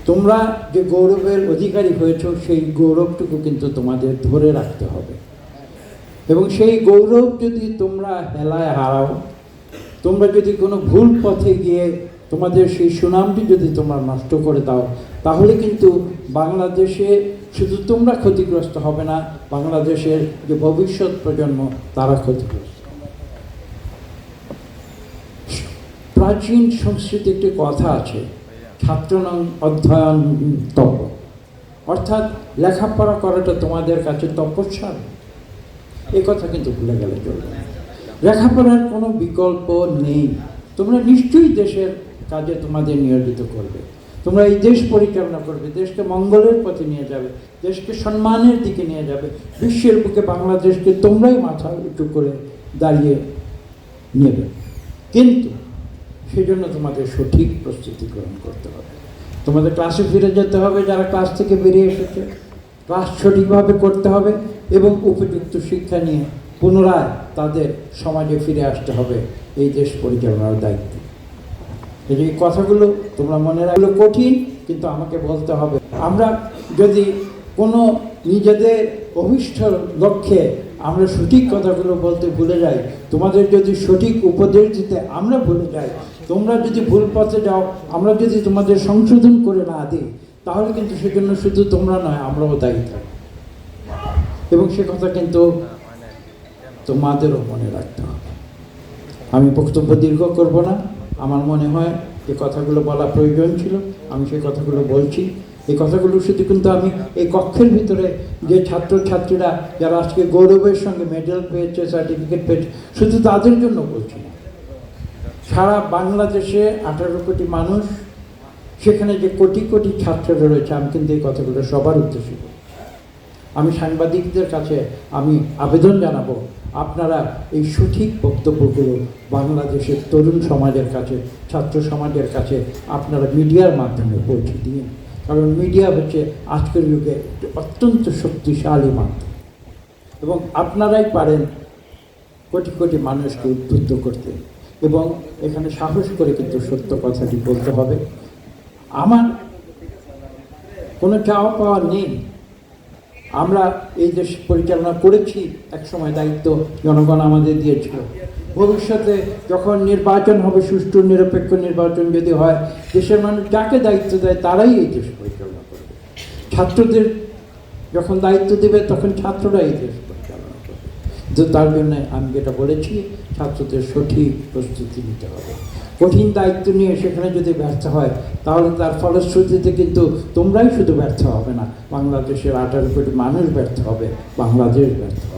তোমরা যে গৌরবের অধিকারী হয়েছ সেই গৌরবটুকু কিন্তু তোমাদের ধরে রাখতে হবে, এবং সেই গৌরব যদি তোমরা হেলায় হারাও, তোমরা যদি কোনো ভুল পথে গিয়ে তোমাদের সেই সুনামটি যদি তোমরা নষ্ট করে দাও, তাহলে কিন্তু বাংলাদেশে শুধু তোমরা ক্ষতিগ্রস্ত হবে না, বাংলাদেশের যে ভবিষ্যৎ প্রজন্ম তারা ক্ষতিগ্রস্ত। প্রাচীন সংস্কৃতি একটি কথা আছে, ছাত্রনং অধ্যয়ন তপ, অর্থাৎ লেখাপড়া করাটা তোমাদের কাছে তপস্যা। এই কথা কিন্তু ভুলে গেলে চলবে না। লেখাপড়ার কোনো বিকল্প নেই। তোমরা নিশ্চয়ই দেশের কাজে তোমাদের নিয়োজিত করবে, তোমরা এই দেশ পরিচালনা করবে, দেশকে মঙ্গলের পথে নিয়ে যাবে, দেশকে সম্মানের দিকে নিয়ে যাবে। বিশ্বের বুকে বাংলাদেশকে তোমরাই মাথা উঁচু করে দাঁড়িয়ে নেবে, কিন্তু সেজন্য তোমাদের সঠিক প্রস্তুতি গ্রহণ করতে হবে। তোমাদের ক্লাসে ফিরে যেতে হবে, যারা ক্লাস থেকে বেরিয়ে এসেছে ক্লাস সঠিকভাবে করতে হবে এবং উপযুক্ত শিক্ষা নিয়ে পুনরায় তাদের সমাজে ফিরে আসতে হবে এই দেশ পরিচালনার দায়িত্ব। এই কথাগুলো তোমরা মনে রাখলে কঠিন, কিন্তু আমাকে বলতে হবে। আমরা যদি কোনো নিজেদের অভিষ্ট লক্ষ্যে আমরা সঠিক কথাগুলো বলতে ভুলে যাই, তোমাদের যদি সঠিক উপদেশ দিতে আমরা ভুলে যাই, তোমরা যদি ভুল পথে যাও, আমরা যদি তোমাদের সংশোধন করে না দিই, তাহলে কিন্তু সেজন্য শুধু তোমরা নয়, আমরাও দায়ী থাকি। এবং সে কথা কিন্তু তোমাদেরও মনে রাখতে হবে। আমি বক্তব্য দীর্ঘ করব না, আমার মনে হয় যে কথাগুলো বলা প্রয়োজন ছিল, আমি সেই কথাগুলো বলছি। এই কথাগুলো শুধু কিন্তু আমি এই কক্ষের ভিতরে যে ছাত্রছাত্রীরা যারা আজকে গৌরবের সঙ্গে মেডেল পেয়েছে, সার্টিফিকেট পেয়েছে, শুধু তাদের জন্য বলছি না। সারা বাংলাদেশে 18 কোটি মানুষ, সেখানে যে কোটি কোটি ছাত্ররা রয়েছে, আমি কিন্তু এই কথাগুলো সবার উদ্দেশ্যে বলছি। আমি সাংবাদিকদের কাছে আমি আবেদন জানাবো, আপনারা এই সঠিক বক্তব্যগুলো বাংলাদেশের তরুণ সমাজের কাছে, ছাত্র সমাজের কাছে আপনারা মিডিয়ার মাধ্যমে পৌঁছে দিন। কারণ মিডিয়া হচ্ছে আজকের যুগে অত্যন্ত শক্তিশালী মাধ্যম, এবং আপনারাই পারেন কোটি কোটি মানুষকে উদ্বুদ্ধ করতে, এবং এখানে সাহস করে কিন্তু সত্য কথাটি বলতে হবে। আমার কোনো চাওয়া পাওয়া নেই, আমরা এই দেশ পরিচালনা করেছি, একসময় দায়িত্ব জনগণ আমাদের দিয়েছিল। ভবিষ্যতে যখন নির্বাচন হবে, সুষ্ঠু নিরপেক্ষ নির্বাচন যদি হয়, দেশের মানুষ যাকে দায়িত্ব দেয় তারাই এই দেশ পরিচালনা করবে। ছাত্রদের যখন দায়িত্ব দেবে, তখন ছাত্ররা এই দেশ পরিচালনা করবে। তো তার জন্য আমি যেটা বলেছি, ছাত্রদের সঠিক প্রস্তুতি নিতে হবে। কঠিন দায়িত্ব নিয়ে সেখানে যদি ব্যর্থ হয়, তাহলে তার ফলশ্রুতিতে কিন্তু তোমরাই শুধু ব্যর্থ হবে না, বাংলাদেশের 18 কোটি মানুষ ব্যর্থ হবে, বাংলাদেশ ব্যর্থ হবে।